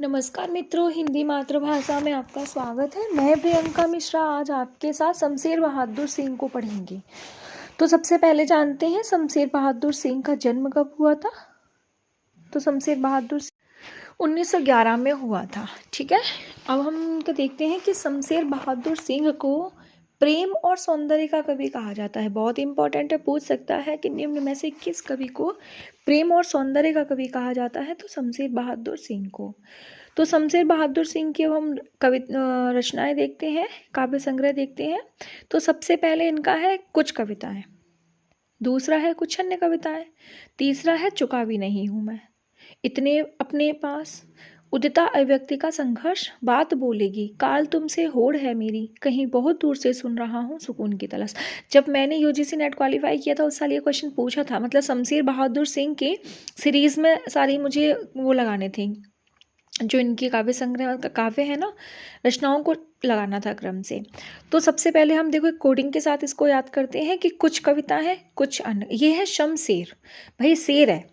नमस्कार मित्रों, हिंदी मातृभाषा में आपका स्वागत है। मैं प्रियंका मिश्रा आज आपके साथ शमशेर बहादुर सिंह को पढ़ेंगे। तो सबसे पहले जानते हैं शमशेर बहादुर सिंह का जन्म कब हुआ था। तो शमशेर बहादुर 1911 में हुआ था। ठीक है, अब हम इनको देखते हैं कि शमशेर बहादुर सिंह को प्रेम और सौंदर्य का कवि कहा जाता है। बहुत इंपॉर्टेंट है, पूछ सकता है कि निम्न में से किस कवि को प्रेम और सौंदर्य का कवि कहा जाता है। तो शमशेर बहादुर सिंह को। तो शमशेर बहादुर सिंह की हम रचनाएं देखते हैं, काव्य संग्रह देखते हैं। तो सबसे पहले इनका है कुछ कविताएं, दूसरा है कुछ अन्य कविताएं, तीसरा है चुकावी नहीं हूं मैं, इतने अपने पास, उदिता अव्यक्ति का संघर्ष, बात बोलेगी, काल तुमसे होड़ है मेरी, कहीं बहुत दूर से सुन रहा हूँ सुकून की तलाश। जब मैंने यूजीसी नेट क्वालिफाई किया था उस साल ये क्वेश्चन पूछा था। मतलब शमशेर बहादुर सिंह के सीरीज में सारी मुझे वो लगाने थे, जो इनकी काव्य संग्रह काव्य है ना, रचनाओं को लगाना था क्रम से। तो सबसे पहले हम देखो कोडिंग के साथ इसको याद करते हैं कि कुछ कविता है कुछ अन्य। ये है शमशेर, भाई शेर है,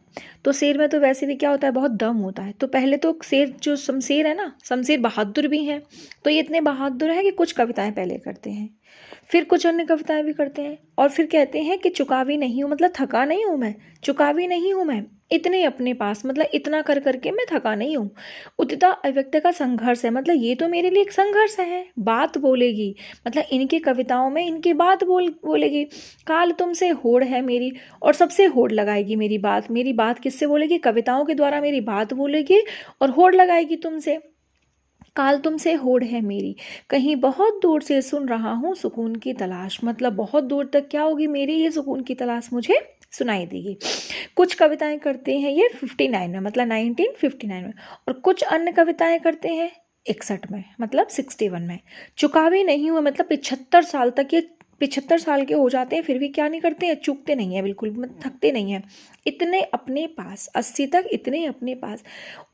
तो शेर में तो वैसे भी क्या होता है, बहुत दम होता है। तो पहले तो शेर जो शमशेर है ना, शमशेर बहादुर भी हैं, तो ये इतने बहादुर है कि कुछ कविताएं पहले करते हैं, फिर कुछ अन्य कविताएं भी करते हैं, और फिर कहते हैं कि चुकावी नहीं हूँ, मतलब थका नहीं हूँ मैं, चुकावी नहीं हूँ मैं, इतने अपने पास, मतलब इतना कर करके मैं थका नहीं हूँ। उदिता अव्यक्त का संघर्ष है, मतलब ये तो मेरे लिए एक संघर्ष है। बात बोलेगी, मतलब इनकी कविताओं में इनकी बात बोलेगी। काल तुमसे होड़ है मेरी, और सबसे होड़ लगाएगी मेरी बात किससे बोलेगी, कविताओं के द्वारा मेरी बात बोलेगी और होड़ लगाएगी तुमसे। काल तुमसे होड़ है मेरी, कहीं बहुत दूर से सुन रहा हूँ सुकून की तलाश, मतलब बहुत दूर तक क्या होगी मेरी ये सुकून की तलाश मुझे सुनाई देगी। कुछ कविताएं करते हैं ये 59 में, मतलब 1959 में, और कुछ अन्य कविताएं करते हैं 61 में, मतलब 61 में। चुकावी नहीं हुआ, मतलब 75 साल तक ये 75 साल के हो जाते हैं फिर भी क्या नहीं करते हैं, चूकते नहीं है बिल्कुल, थकते नहीं है। इतने अपने पास, 80 तक इतने अपने पास।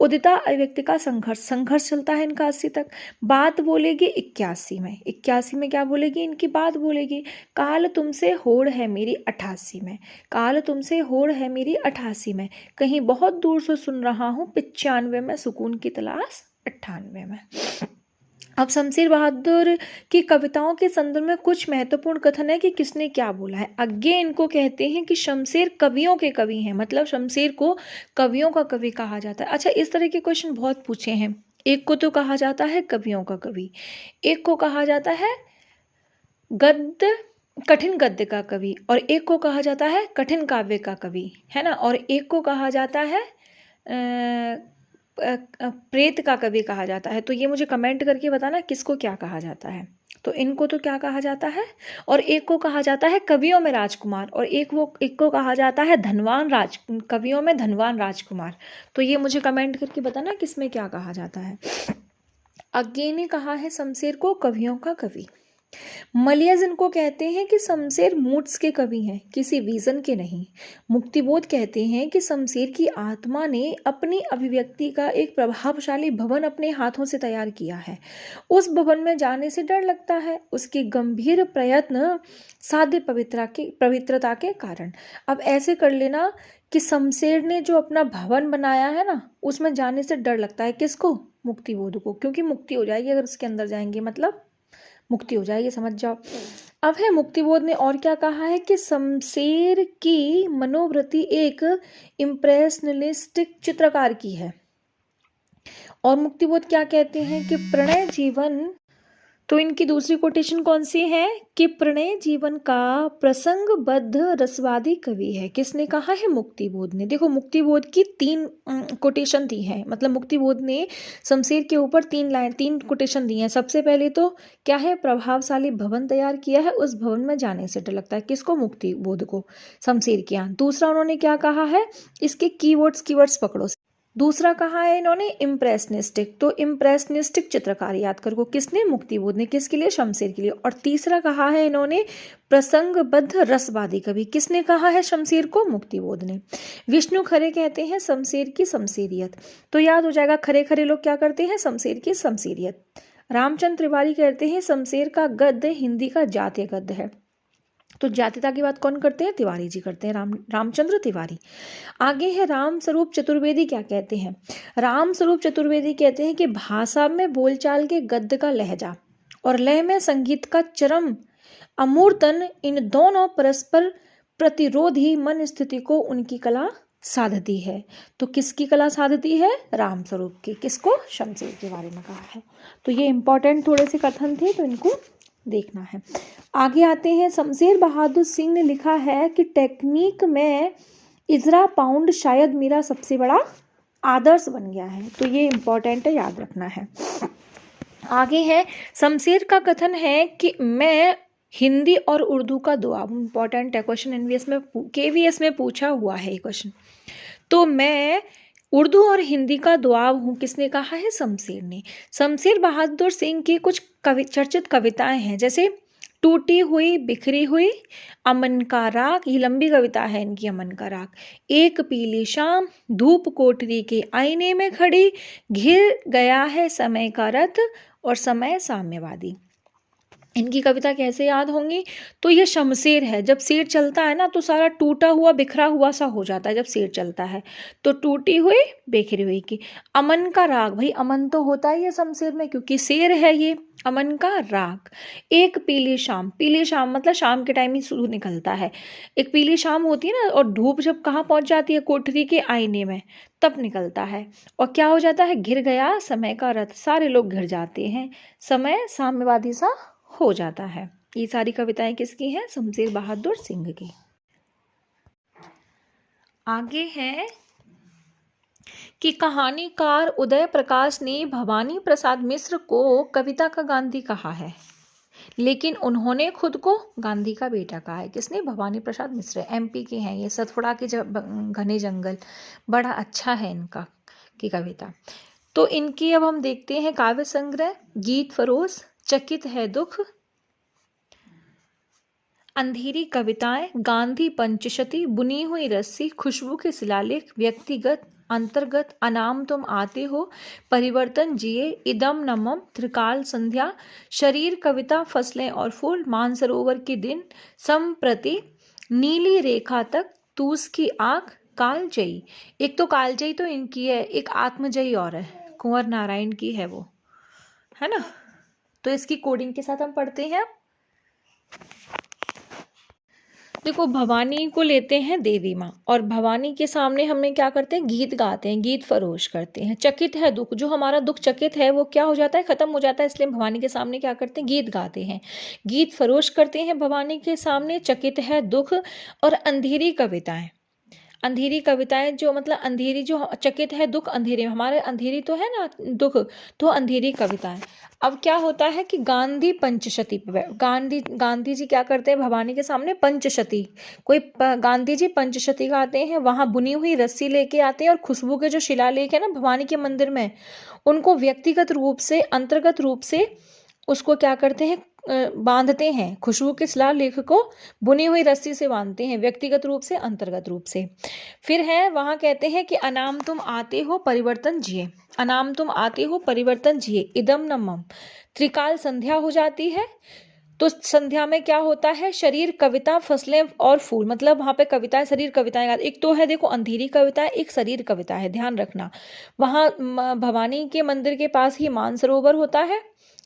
उदिता अव्यक्ति का संघर्ष चलता है इनका 80 तक। बात बोलेगी 81 में, 81 में क्या बोलेगी, इनकी बात बोलेगी। काल तुमसे होड़ है मेरी 88 में, काल तुमसे होड़ है मेरी 88 में, कहीं बहुत दूर से सुन रहा हूँ 95 में, सुकून की तलाश 98 में। अब शमशेर बहादुर की कविताओं के संदर्भ में कुछ महत्वपूर्ण कथन है कि किसने क्या बोला है। आगे इनको कहते हैं कि शमशेर कवियों के कवि हैं, मतलब शमशेर को कवियों का कवि कहा जाता है। अच्छा, इस तरह के क्वेश्चन बहुत पूछे हैं। एक को तो कहा जाता है कवियों का कवि, एक को कहा जाता है गद्य, कठिन गद्य का कवि, और एक को कहा जाता है कठिन काव्य का कवि, है ना, और एक को कहा जाता है प्रेत का कवि कहा जाता है। तो ये मुझे कमेंट करके बताना किसको क्या कहा जाता है। तो इनको तो क्या कहा जाता है, और एक को कहा जाता है कवियों में राजकुमार, और एक को कहा जाता है कवियों में धनवान राजकुमार। तो ये मुझे कमेंट करके बताना किसमें क्या कहा जाता है। आगे ने कहा है शमशेर को कवियों का कवि। मलियाज इनको कहते हैं कि शमशेर मूड्स के कवि हैं, किसी विजन के नहीं। मुक्तिबोध कहते हैं कि शमशेर की आत्मा ने अपनी अभिव्यक्ति का एक प्रभावशाली भवन अपने हाथों से तैयार किया है। उस भवन में जाने से डर लगता है, उसके गंभीर प्रयत्न साध्य पवित्रता के कारण। अब ऐसे कर लेना कि शमशेर ने जो अपना भवन बनाया है ना, उसमें जाने से डर लगता है, किसको, मुक्तिबोध को, क्योंकि मुक्ति हो जाएगी अगर उसके अंदर जाएंगे, मतलब मुक्ति हो जाएगी, समझ जाओ। अब है मुक्तिबोध ने और क्या कहा है कि शमशेर की मनोवृत्ति एक इम्प्रेशनिस्टिक चित्रकार की है। और मुक्तिबोध क्या कहते हैं कि प्रणय जीवन, तो इनकी दूसरी कोटेशन कौन सी है कि प्रणय जीवन का प्रसंगबद्ध रसवादी कवि है। किसने कहा है, मुक्तिबोध ने। देखो मुक्तिबोध की 3 कोटेशन दी है, मतलब मुक्तिबोध ने शमशेर के ऊपर 3 कोटेशन दी हैं। सबसे पहले तो क्या है, प्रभावशाली भवन तैयार किया है, उस भवन में जाने से डर लगता है, किसको, मुक्तिबोध को, शमशेर के यहाँ। दूसरा उन्होंने क्या कहा है, इसके कीवर्ड्स पकड़ो। दूसरा कहा है इन्होंने इम्प्रेशनिस्टिक, तो इम्प्रेशनिस्टिक चित्रकार याद करो, किसने, मुक्तिबोध ने, किसके लिए, शमशेर के लिए। और तीसरा कहा है इन्होंने प्रसंगबद्ध रसवादी कवि, किसने कहा है, शमशेर को, मुक्तिबोध ने। विष्णु खरे कहते हैं शमशेर की शमशेरियत, तो याद हो जाएगा, खरे खरे लोग क्या करते हैं, शमशेर की शमशेरियत। रामचंद्र तिवारी कहते हैं शमशेर का गद्य हिंदी का जातीय गद्य है। तो जातीयता की बात कौन करते हैं? तिवारी जी करते हैं, रामचंद्र तिवारी। आगे है राम स्वरूप चतुर्वेदी क्या कहते हैं? राम स्वरूप चतुर्वेदी कहते हैं कि भाषा में बोलचाल के गद्य का लहजा और लय में संगीत का चरम अमूर्तन, इन दोनों परस्पर प्रतिरोधी मन स्थिति को उनकी कला साधती है। तो किसकी कला साधती है? राम स्वरूप की। किसको? शमशेर के बारे में कहा है। तो ये इंपॉर्टेंट थोड़े से कथन थे, तो इनको देखना है। आगे आते हैं, शमशेर बहादुर सिंह ने लिखा है कि टेक्निक में इजरा पाउंड शायद मेरा सबसे बड़ा आदर्श बन गया है। तो ये इंपॉर्टेंट है, याद रखना है। आगे है, शमशेर का कथन है कि मैं हिंदी और उर्दू का दुआ, इंपॉर्टेंट है, क्वेश्चन एनवीएस में केवीएस में पूछा हुआ है ये क्वेश्चन। तो मैं उर्दू और हिंदी का दुआब हूँ, किसने कहा है? शमशेर ने। शमशेर बहादुर सिंह की कुछ चर्चित कविताएं हैं, जैसे टूटी हुई बिखरी हुई, अमन का राग, ये लंबी कविता है इनकी, अमन का राग, एक पीली शाम, धूप कोठरी के आईने में खड़ी, घिर गया है समय का रथ और समय साम्यवादी। इनकी कविता कैसे याद होंगी? तो ये शमशेर है, जब शेर चलता है ना तो सारा टूटा हुआ बिखरा हुआ सा हो जाता है जब शेर चलता है। तो टूटी हुई बिखरी हुई की। अमन का राग, भाई अमन तो होता ही है शमशेर में क्योंकि शेर है ये। अमन का राग। एक पीली शाम, पीली शाम मतलब शाम के टाइम ही सूरज निकलता है। एक पीली शाम होती है ना, और धूप जब कहाँ पहुंच जाती है? कोठरी के आईने में, तब निकलता है। और क्या हो जाता है? घिर गया समय का रथ, सारे लोग घिर जाते हैं, समय साम्यवादी सा हो जाता है। ये सारी कविताएं किसकी हैं? शमशेर बहादुर सिंह की। आगे है कि कहानीकार उदय प्रकाश ने भवानी प्रसाद मिश्र को कविता का गांधी कहा है, लेकिन उन्होंने खुद को गांधी का बेटा कहा है। किसने? भवानी प्रसाद मिश्र, एमपी के हैं ये, सतपुड़ा के घने जंगल, बड़ा अच्छा है इनका की कविता। तो इनकी अब हम देखते हैं काव्य संग्रह, गीत फरोश, चकित है दुख, अंधेरी कविताएं, गांधी पंचशती, बुनी हुई रस्सी, खुशबू के शिलालेख, व्यक्तिगत, अंतर्गत, अनाम तुम आते हो, परिवर्तन जिए, इदम नमम, त्रिकाल संध्या, शरीर कविता, फसलें और फूल, मानसरोवर के दिन, संप्रति, नीली रेखा तक, तूस की आंख, कालजयी। एक तो कालजयी तो इनकी है, एक आत्मजयी और है, कुंवर नारायण की है वो, है ना। तो इसकी कोडिंग के साथ हम पढ़ते हैं। देखो, भवानी को लेते हैं देवी माँ, और भवानी के सामने हमें क्या करते हैं? गीत गाते हैं, गीत फरोश करते हैं। चकित है दुख, जो हमारा दुख चकित है वो क्या हो जाता है? खत्म हो जाता है, इसलिए भवानी के सामने क्या करते हैं? गीत गाते हैं, गीत फरोश करते हैं भवानी के सामने। चकित है दुख। और अंधेरी कविताएं, अंधेरी कविताएं जो मतलब अंधेरी, जो चकित है दुख, अंधेरे, हमारे अंधेरी तो है ना दुख, तो अंधेरी कविताएं। अब क्या होता है कि गांधी पंचशती पे गांधी जी क्या करते हैं? भवानी के सामने पंचशती, कोई गांधी जी पंचशती गाते हैं, वहां बुनी हुई रस्सी लेके आते हैं, और खुशबू के जो शिलालेख है ना भवानी के मंदिर में, उनको व्यक्तिगत रूप से, अंतर्गत रूप से उसको क्या करते हैं? बांधते हैं। खुशबू के शिलालेख को बुनी हुई रस्सी से बांधते हैं, व्यक्तिगत रूप से, अंतर्गत रूप से। फिर है वहां कहते हैं कि अनाम तुम आते हो परिवर्तन जिए, अनाम तुम आते हो परिवर्तन जिए, इदम नमम, त्रिकाल संध्या हो जाती है। तो संध्या में क्या होता है? शरीर कविता, फसलें और फूल, मतलब वहां पे कविताएं, शरीर कविताएं। एक तो है देखो अंधेरी कविता, एक शरीर कविता है, ध्यान रखना। वहां भवानी के मंदिर के पास ही मानसरोवर होता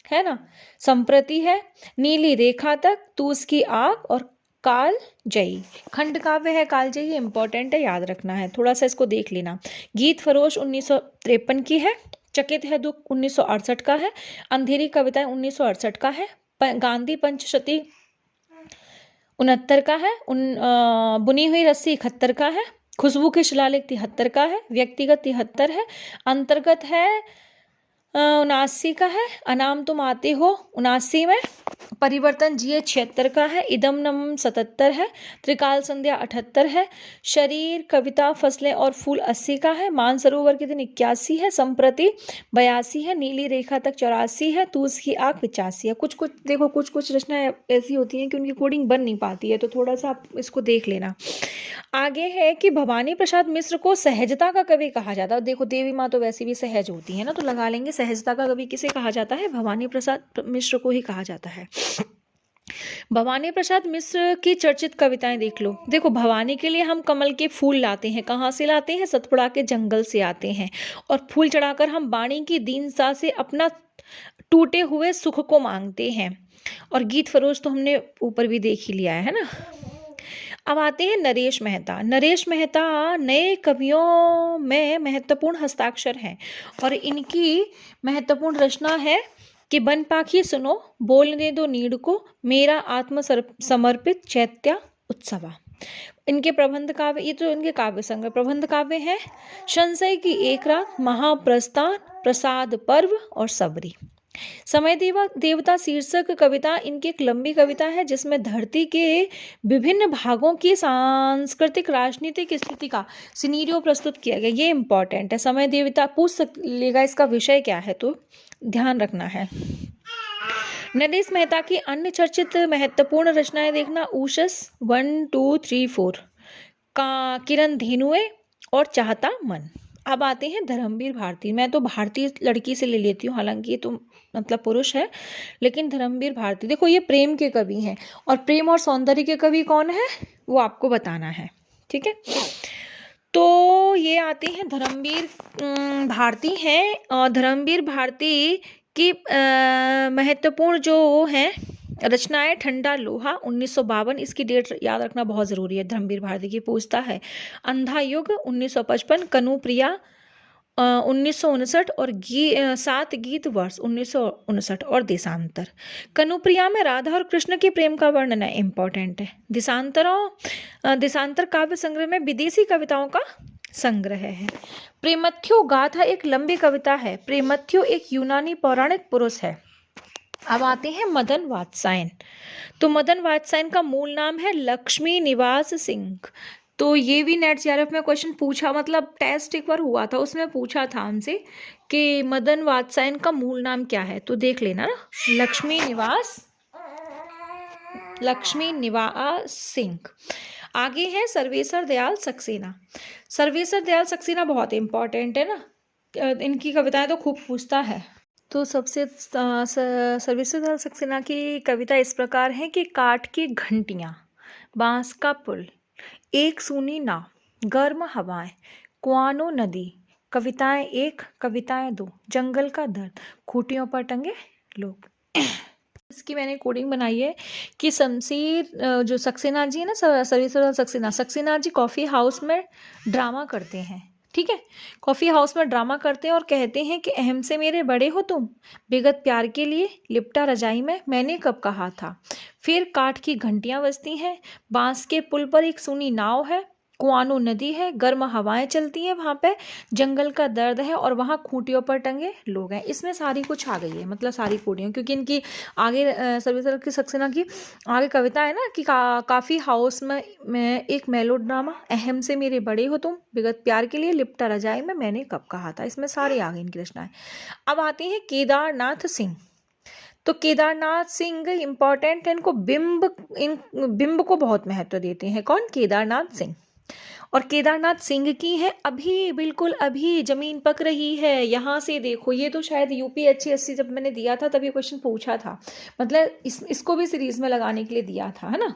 है ना। संप्रति है, नीली रेखा तक, तूस की आग, और काल जयी। खंड काव्य है कालजयी, इंपॉर्टेंट है, याद रखना है, थोड़ा सा इसको देख लेना। गीत फरोश 1953 की है। चकित है दुख 1968 का है। अंधेरी कविताएं 1968 का है। गांधी पंचशती 69 का है। बुनी हुई रस्सी 71 का है। खुशबू के शिलालेख 73 का है। व्यक्तिगत 73 है। अंतर्गत है 79 का है। अनाम तुम आते हो 79 में। परिवर्तन जिए 76 का है। इदम नम 77 है। त्रिकाल संध्या 78 है। शरीर कविता फसलें और फूल 80 का है। मानसरोवर के दिन 81 है। संप्रति 82 है। नीली रेखा तक 84 है। तूस की आग 85 है। कुछ कुछ देखो, कुछ कुछ रचनाएं ऐसी होती हैं कि उनकी कोडिंग बन नहीं पाती है, तो थोड़ा सा आप इसको देख लेना। आगे है कि भवानी प्रसाद मिश्र को सहजता का कवि कहा जाता है। देखो देवी माँ तो वैसे भी सहज होती है ना, तो लगा लेंगे सहजता का कवि किसे कहा जाता है? भवानी प्रसाद मिश्र को ही कहा जाता है। भवानी प्रसाद मिश्र की चर्चित कविताएं देख लो। देखो, भवानी के लिए हम कमल के फूल लाते हैं। कहाँ से लाते हैं? सतपुड़ा के जंगल से आते हैं। और फूल चढ़ाकर हम वाणी की दीनता से अपना टूटे हुए सुख को मांगते हैं। और गीत फरोश तो हमने ऊपर भी देख ही लिया है ना। अब आते हैं नरेश मेहता। नरेश मेहता नए कवियों में महत्वपूर्ण हस्ताक्षर हैं और इनकी महत्वपूर्ण रचना है कि बन पाखी सुनो, बोलने दो नीड़ को, मेरा आत्म समर्पित चैत्या उत्सवा। इनके प्रबंध काव्य, ये तो इनके काव्य संग्रह। प्रबंध काव्य है संशय की एक रात, महाप्रस्थान, प्रसाद पर्व और सबरी। समय देवता शीर्षक कविता इनकी एक लंबी कविता है जिसमें धरती के विभिन्न भागों की सांस्कृतिक राजनीतिक स्थिति का सिनेरियो प्रस्तुत किया गया। ये इंपॉर्टेंट है। समय देवता पूछ लेगा इसका विषय क्या है, तो ध्यान रखना है। नरेश मेहता की अन्य चर्चित महत्वपूर्ण रचनाएं देखना, उषस 1, 2, 3, 4 का, किरण धेनुए और चाहता मन। अब आते हैं धर्मवीर भारती। मैं तो भारतीय लड़की से ले लेती हूँ, हालांकि ये तो मतलब पुरुष है, लेकिन धर्मवीर भारती देखो, ये प्रेम के कवि हैं और प्रेम और सौंदर्य के कवि कौन है वो आपको बताना है, ठीक है। तो ये आते हैं धर्मवीर भारती हैं। और धर्मवीर भारती की महत्वपूर्ण जो हैं रचनाएं, ठंडा लोहा 1952, इसकी डेट याद रखना बहुत ज़रूरी है। धर्मवीर भारती की पूछता है। अंधा युग 1955, कनुप्रिया 1959 और 7 गीत वर्ष 1959 और देशांतर। कनुप्रिया में राधा और कृष्ण के प्रेम का वर्णन है, इंपॉर्टेंट है। देशांतर काव्य संग्रह में विदेशी कविताओं का संग्रह है। प्रेमथ्यो गाथा एक लंबी कविता है। प्रेमथ्यो एक यूनानी पौराणिक पुरुष है। अब आते हैं मदन वात्सायन। तो मदन वात्सायन का मूल नाम है लक्ष्मी निवास सिंह। तो ये भी नेट जेआरएफ में क्वेश्चन पूछा, मतलब टेस्ट एक बार हुआ था, उसमें पूछा था हमसे कि मदन वात्सायन का मूल नाम क्या है, तो देख लेना ना, लक्ष्मी निवास सिंह। आगे है सर्वेश्वर दयाल सक्सेना। सर्वेश्वर दयाल सक्सेना बहुत इंपॉर्टेंट है ना, इनकी कविताएं तो खूब पूछता है। तो सबसे सर्वेश्वर दयाल सक्सेना की कविता इस प्रकार है कि काठ की घंटियाँ, बांस का पुल, एक सूनी नाव, गर्म हवाएं, कुआनो नदी, कविताएं 1, कविताएं 2, जंगल का दर्द, खूंटियों पर टंगे लोग। इसकी मैंने कोडिंग बनाई है कि शमशीर जो सक्सेना जी है ना, सर्वेश्वर सक्सेना जी कॉफ़ी हाउस में ड्रामा करते हैं, ठीक है। कॉफ़ी हाउस में ड्रामा करते हैं और कहते हैं कि अहम से मेरे बड़े हो तुम, बेगत प्यार के लिए लिपटा रजाई में मैंने कब कहा था। फिर काठ की घंटियां बजती हैं, बांस के पुल पर एक सूनी नाव है, कुआनो नदी है, गर्म हवाएं चलती हैं वहाँ पे, जंगल का दर्द है और वहाँ खूंटियों पर टंगे लोग हैं। इसमें सारी कुछ आ गई है, मतलब सारी कोडियाँ, क्योंकि इनकी आगे सर्वेश्वर की सक्सेना की आगे कविता है ना कि काफ़ी हाउस में एक मेलो ड्रामा, अहम से मेरे बड़े हो तुम, विगत प्यार के लिए लिपटा रजाई में मैंने कब कहा था। इसमें सारी आ गई इनकी रचनाएं। अब आती हैं केदारनाथ सिंह। तो केदारनाथ सिंह इंपॉर्टेंट है, इनको बिंब को बहुत महत्व देते हैं। कौन? केदारनाथ सिंह। और केदारनाथ सिंह की है अभी बिल्कुल अभी जमीन पक रही है, यहाँ से देखो। ये तो शायद यूपीएससी जब मैंने दिया था तभी क्वेश्चन पूछा था, मतलब इसको भी सीरीज में लगाने के लिए दिया था, है ना।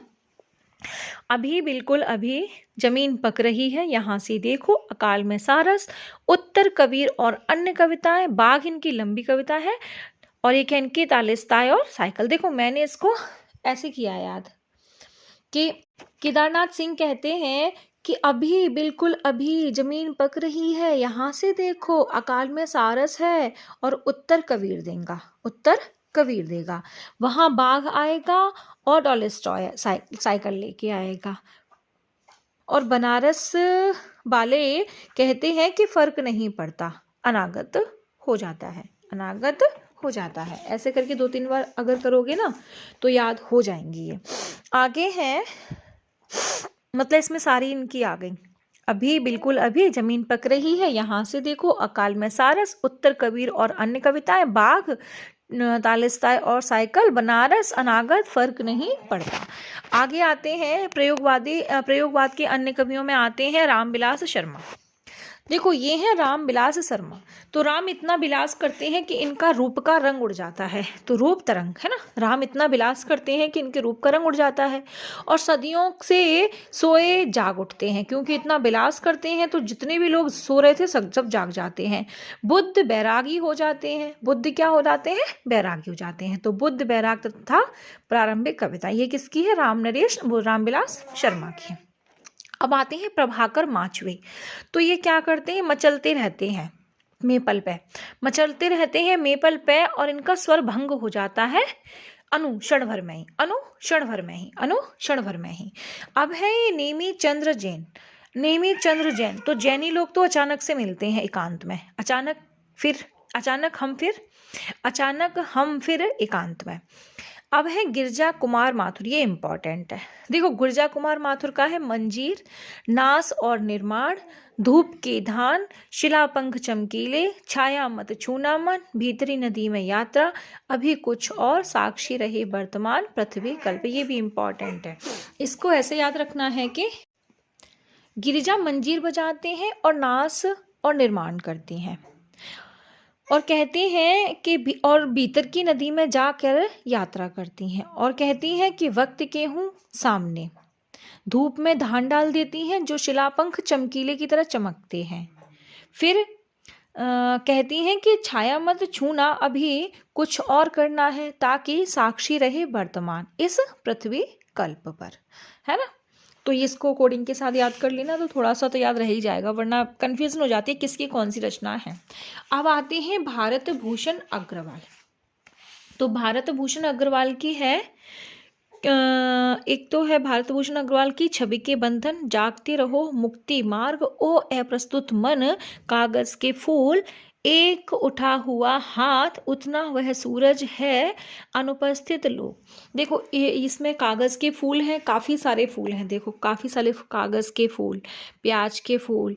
अभी बिल्कुल अभी जमीन पक रही है, यहाँ से देखो, अकाल में सारस, उत्तर कबीर और अन्य कविताएं, बाघ इनकी लंबी कविता है। और एक है इनकी तालिस्ताय और साइकिल। देखो मैंने इसको ऐसे किया याद कि केदारनाथ सिंह कहते हैं कि अभी बिल्कुल अभी जमीन पक रही है, यहाँ से देखो, अकाल में सारस है और उत्तर कबीर देगा, वहाँ बाघ आएगा और टॉलस्टॉय साइकिल लेके आएगा। और बनारस वाले कहते हैं कि फर्क नहीं पड़ता, अनागत हो जाता है। ऐसे करके 2-3 बार अगर करोगे ना तो याद हो जाएंगी ये। आगे है, मतलब इसमें सारी इनकी आ गई। अभी बिल्कुल अभी जमीन पक रही है, यहाँ से देखो, अकाल में सारस, उत्तर कबीर और अन्य कविताएं, बाघ, तालिस्ताय और साइकिल, बनारस, अनागत, फर्क नहीं पड़ता। आगे आते हैं प्रयोगवाद के अन्य कवियों में आते हैं रामविलास शर्मा। देखो ये है राम बिलास शर्मा। तो राम इतना बिलास करते हैं कि इनका रूप का रंग उड़ जाता है, तो रूप तरंग है ना। राम इतना बिलास करते हैं कि इनके रूप का रंग उड़ जाता है और सदियों से सोए जाग उठते हैं, क्योंकि इतना बिलास करते हैं तो जितने भी लोग सो रहे थे सब जाग जाते हैं। बुद्ध बैरागी हो जाते हैं। बुद्ध क्या हो जाते हैं? बैरागी हो जाते हैं। तो बुद्ध बैराग तथा प्रारंभिक कविता, ये किसकी है? रामबिलास शर्मा की। अब आते हैं प्रभाकर माचवे। तो ये क्या करते हैं? मचलते रहते हैं मेपल पे, मचलते रहते हैं मेपल पे और इनका स्वर भंग हो जाता है अनुक्षण भर में ही, अनुक्षण भर में ही, अनुक्षण भर में ही। अब है ये नेमी चंद्र जैन। नेमी चंद्र जैन। तो जैनी लोग तो अचानक से मिलते हैं एकांत में, अचानक हम फिर एकांत में। अब है गिरजा कुमार माथुर, ये इंपॉर्टेंट है। देखो गिरजा कुमार माथुर का है मंजीर, नास और निर्माण, धूप के धान, शिलापंख चमकीले, छाया मत छूना मन, भीतरी नदी में यात्रा, अभी कुछ और, साक्षी रहे वर्तमान, पृथ्वी कल्प। ये भी इंपॉर्टेंट है। इसको ऐसे याद रखना है कि गिरिजा मंजीर बजाते हैं और नास और निर्माण करती हैं और कहते हैं कि और भीतर की नदी में जाकर यात्रा करती हैं और कहती हैं कि वक्त के हूँ सामने, धूप में धान डाल देती हैं जो शिलापंख चमकीले की तरह चमकते हैं। फिर कहती हैं कि छाया मत छूना, अभी कुछ और करना है ताकि साक्षी रहे वर्तमान इस पृथ्वी कल्प पर, है ना। तो इसको कोडिंग के साथ याद कर लेना तो थोड़ा सा तो याद रह ही जाएगा, वरना कन्फ्यूजन हो जाती है किसकी कौन सी रचना है। अब आते हैं भारत भूषण अग्रवाल। तो भारत भूषण अग्रवाल की है एक तो है भारत भूषण अग्रवाल की छवि के बंधन, जागते रहो, मुक्ति मार्ग, ओ अप्रस्तुत मन, कागज के फूल, एक उठा हुआ हाथ, उतना वह सूरज है, अनुपस्थित लोग। देखो इसमें कागज के फूल हैं, काफ़ी सारे फूल हैं। देखो काफ़ी सारे कागज के फूल, प्याज के फूल,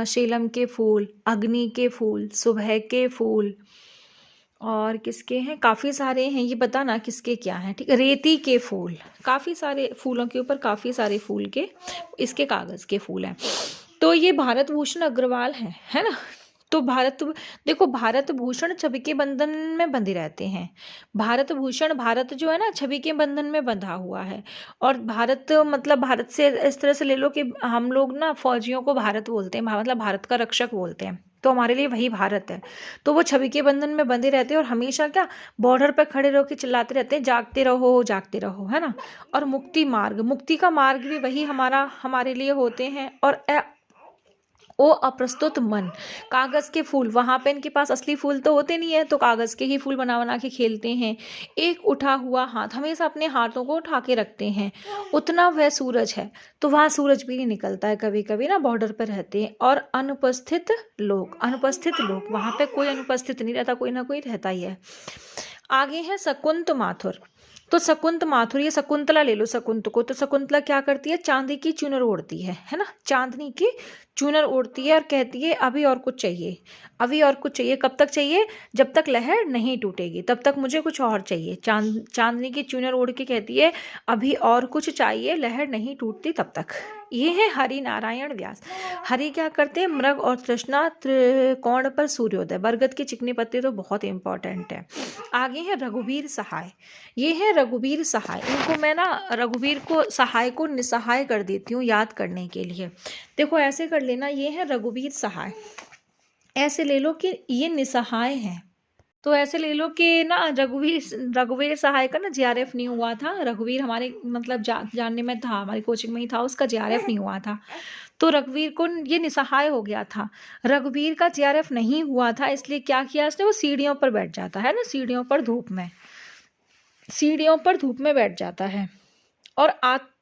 शेलम के फूल, अग्नि के फूल, सुबह के फूल, और किसके हैं? काफ़ी सारे हैं, ये बताना किसके क्या हैं। ठीक है, रेती के फूल, काफ़ी सारे फूलों के ऊपर काफ़ी सारे फूल के इसके कागज़ के फूल हैं। तो ये भारत भूषण अग्रवाल है ना। तो देखो भारत भूषण छवि के बंधन में बंधे रहते हैं। भारत भूषण, भारत जो है ना छवि के बंधन में बंधा हुआ है। और भारत मतलब भारत से इस तरह से ले लो कि हम लोग ना फौजियों को भारत बोलते हैं, मतलब भारत का रक्षक बोलते हैं, तो हमारे लिए वही भारत है। तो वो छवि के बंधन में बंधे रहते हैं और हमेशा क्या बॉर्डर पर खड़े रहो के चिल्लाते रहते हैं, जागते रहो, है ना। और मुक्ति मार्ग, मुक्ति का मार्ग भी वही हमारे लिए होते हैं। और ओ अप्रस्तुत मन, कागज के फूल, वहां पे इनके पास असली फूल तो होते नहीं है, तो कागज के ही फूल बना बना के खेलते हैं। एक उठा हुआ हाथ, हमेशा अपने हाथों को उठा के रखते हैं। उतना वह सूरज है, तो वहां सूरज भी नहीं निकलता है कभी कभी ना, बॉर्डर पर रहते हैं। और अनुपस्थित लोग, वहां पे कोई अनुपस्थित नहीं रहता, कोई ना कोई रहता ही है। आगे है शकुंत माथुर। तो शकुंत माथुर, ये शकुंतला ले लो शकुंत को। तो शकुंतला क्या करती है? चांदी की चुनर ओढ़ती है ना, चांदनी की चुनर ओढ़ती है और कहती है अभी और कुछ चाहिए, अभी और कुछ चाहिए। कब तक चाहिए? जब तक लहर नहीं टूटेगी तब तक मुझे कुछ और चाहिए। चांदनी की चुनर ओढ़ के कहती है अभी और कुछ चाहिए, लहर नहीं टूटती तब तक। ये है हरि नारायण व्यास। हरि क्या करते हैं? मृग और तृष्णा, त्रिकोण पर सूर्योदय, बरगद के चिकने पत्ते तो बहुत इंपॉर्टेंट है। आगे है रघुवीर सहाय। ये है रघुवीर सहाय, इनको मैं ना रघुवीर को सहाय को निसहाय कर देती हूँ याद करने के लिए। देखो ऐसे कर लेना, ये है रघुवीर सहाय, ऐसे ले लो कि ये निसहाय है। तो ऐसे ले लो कि ना रघुवीर सहाय का ना जेआरएफ नहीं हुआ था। रघुवीर हमारे मतलब जानने में था, हमारी कोचिंग में ही था, उसका जेआरएफ नहीं हुआ था। तो रघुवीर को ये निसहाय हो गया था। रघुवीर का जेआरएफ नहीं हुआ था, इसलिए क्या किया उसने? वो सीढ़ियों पर बैठ जाता है ना, सीढ़ियों पर धूप में बैठ जाता है और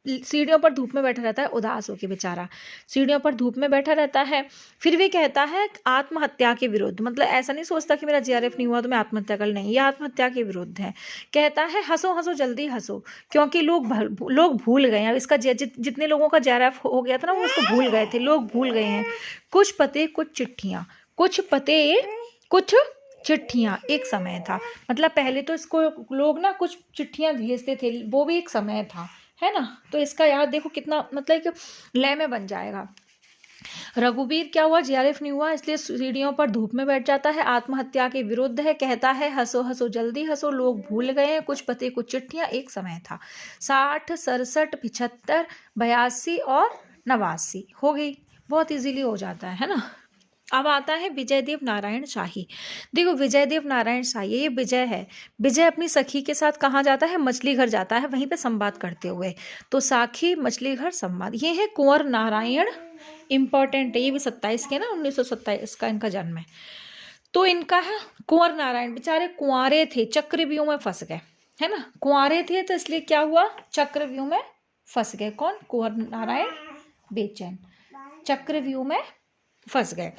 सीढ़ियों पर धूप में बैठा रहता है, उदास होके बेचारा सीढ़ियों पर धूप में बैठा रहता है। फिर भी कहता है आत्महत्या के विरुद्ध, मतलब ऐसा नहीं सोचता कि मेरा जेआरएफ नहीं हुआ तो मैं आत्महत्या कर, नहीं, ये आत्महत्या के विरुद्ध है। कहता है हंसो हंसो जल्दी हंसो, क्योंकि लोग भूल गए हैं इसका जितने लोगों का जेआरएफ हो गया था ना वो उसको भूल गए थे, लोग भूल गए हैं। कुछ पते कुछ चिट्ठियाँ, एक समय था, मतलब पहले तो इसको लोग ना कुछ चिट्ठियाँ भेजते थे, वो भी एक समय था, है ना। तो इसका याद देखो कितना मतलब एक लय में बन जाएगा। रघुवीर क्या हुआ, जीआरएफ नहीं हुआ, इसलिए सीढ़ियों पर धूप में बैठ जाता है। आत्महत्या के विरुद्ध है, कहता है हंसो हंसो जल्दी हंसो, लोग भूल गए हैं कुछ पते कुछ चिट्ठियां, एक समय था। 60, 67, 75, 82 और 89 हो गई, बहुत इजीली हो जाता है ना। अब आता है विजयदेव नारायण शाही। देखो विजयदेव नारायण शाही, ये विजय है। विजय अपनी सखी के साथ कहाँ जाता है, मछली घर जाता है, वहीं पे संवाद करते हुए। तो साखी मछली घर संवाद, ये है कुंवर नारायण, इंपॉर्टेंट है, ये भी 27 के ना, 1927 का इनका जन्म है। तो इनका है कुंवर नारायण, बेचारे कुंवारे थे, चक्रव्यूह में फंस गए, है ना। कुंवारे थे तो इसलिए क्या हुआ, चक्रव्यूह में फंस गए। कौन, कुंवर नारायण बेचैन, चक्रव्यूह में फंस गए।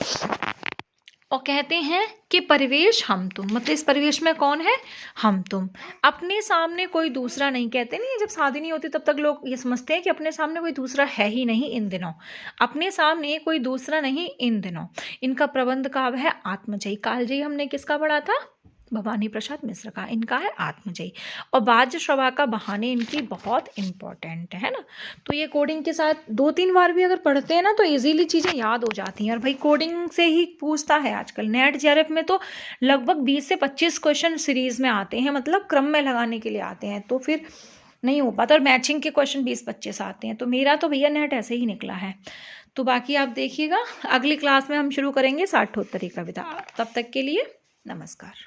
और कहते हैं कि परिवेश हम तुम, मतलब इस परिवेश में कौन है, हम तुम। अपने सामने कोई दूसरा नहीं, कहते नहीं जब शादी नहीं होती तब तक लोग ये समझते हैं कि अपने सामने कोई दूसरा है ही नहीं इन दिनों, अपने सामने कोई दूसरा नहीं इन दिनों। इनका प्रबंध काव्य है आत्मजयी। कालजयी हमने किसका पढ़ा था, भवानी प्रसाद मिश्र का, इनका है आत्मजयी। और बाह्य सभा का बहाने इनकी बहुत इंपॉर्टेंट है ना। तो ये कोडिंग के साथ 2-3 बार भी अगर पढ़ते हैं ना तो इजीली चीज़ें याद हो जाती हैं। और भाई कोडिंग से ही पूछता है आजकल, नेट जेआरएफ में तो लगभग 20 से 25 क्वेश्चन सीरीज में आते हैं, मतलब क्रम में लगाने के लिए आते हैं, तो फिर नहीं हो पाता। और मैचिंग के क्वेश्चन 20-25 आते हैं, तो मेरा तो भैया नेट ऐसे ही निकला है। तो बाकी आप देखिएगा, अगली क्लास में हम शुरू करेंगे 60 उत्तरी कविता। तब तक के लिए नमस्कार।